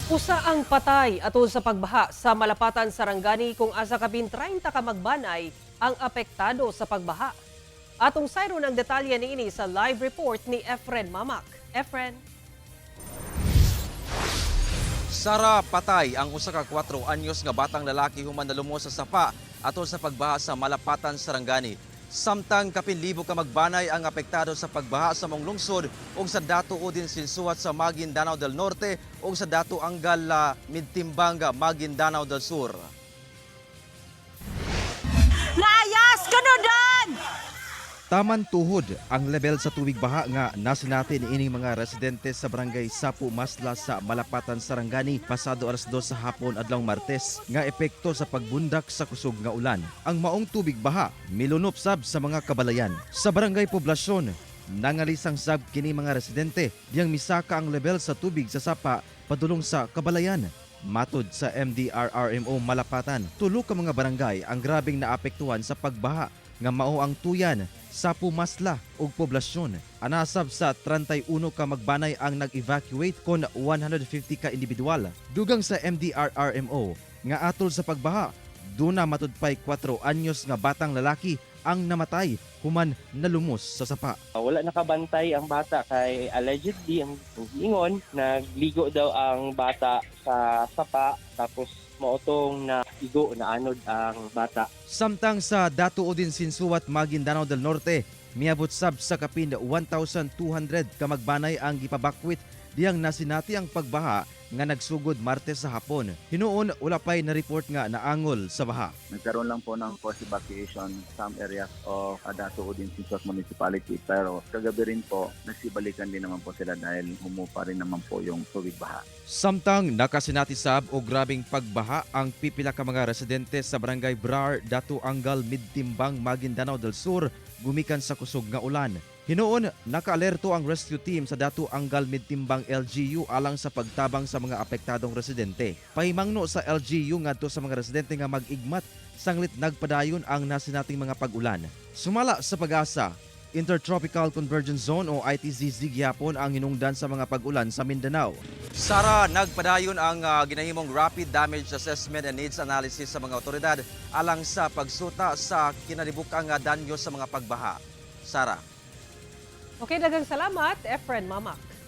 Usa ang patay atol sa pagbaha sa Malapatan, Sarangani kung asa kapin 30 ka magbanay ang apektado sa pagbaha. Atong sayro ng detalye niini sa live report ni Efren Mamak. Efren. Sara patay ang usa ka 4 anyos nga batang lalaki human nalumo sa sapa atol sa pagbaha sa Malapatan, Sarangani. Samtang kapin libo ka magbanay ang apektado sa pagbaha sa mong lungsod ug sa Dato Udin Sinsuat sa Maguindanao del Norte ug sa Dato Angal Midtimbanga, Maguindanao del Sur. Layas! Kanudan! Taman tuhod ang level sa tubig baha nga nasinatin ining mga residente sa barangay Sapu Masla sa Malapatan, Sarangani pasado alas 2 sa hapon adlawng Martes nga epekto sa pagbundak sa kusog nga ulan. Ang maong tubig baha milunop sab sa mga kabalayan. Sa barangay poblasyon, nangalisang sab kini mga residente diyang misaka ang level sa tubig sa sapa padulong sa kabalayan. Matod sa MDRRMO Malapatan, tulo ka mga barangay ang grabing naapektuhan sa pagbaha nga mao ang Tuyan, Sapu Masla ug poblasyon. Anasab sa 31 ka magbanay ang nag-evacuate kon 150 ka individual. Dugang sa MDRRMO nga atol sa pagbaha, duna matudpay 4 anyos nga batang lalaki ang namatay human nalumos sa sapa. Wala nakabantay ang bata kay allegedly ang ingon nagligo daw ang bata sa sapa tapos mautong na igo na anod ang bata. Samtang sa Dato Udin Sinsuat, Maguindanao del Norte, miabot sab sa kapin 1,200 ka magbanay ang gipabakwit diyang nasinati ang pagbaha nga nagsugod Martes sa hapon. Hinuon wala pay na report nga naangol sa baha. Nagkaroon lang po ng forced evacuation some areas of Dato Udin Sinsuat Municipality, pero kagabi rin po nagsibalikan din naman po sila dahil humupa rin naman po yung tubig baha. Samtang nakasinati sab o grabing pagbaha ang pipila ka mga residente sa barangay Brar, Dato Angal, Midtimbang, Maguindanao del Sur gumikan sa kusog nga ulan. Hinuon, naka-alerto ang rescue team sa Dato Angal Midtimbang LGU alang sa pagtabang sa mga apektadong residente. Pahimangno sa LGU ngadto sa mga residente nga mag-igmat sanglit nagpadayon ang nasinating mga pag-ulan. Sumala sa pag-asa, Intertropical Convergence Zone o ITZZ gyapon ang hinungdan sa mga pag-ulan sa Mindanao. Sara, nagpadayon ang ginahimong rapid damage assessment and needs analysis sa mga otoridad alang sa pagsuta sa kinalibukang danyo sa mga pagbaha. Sara. Okay, daghang salamat, Efren Mamak.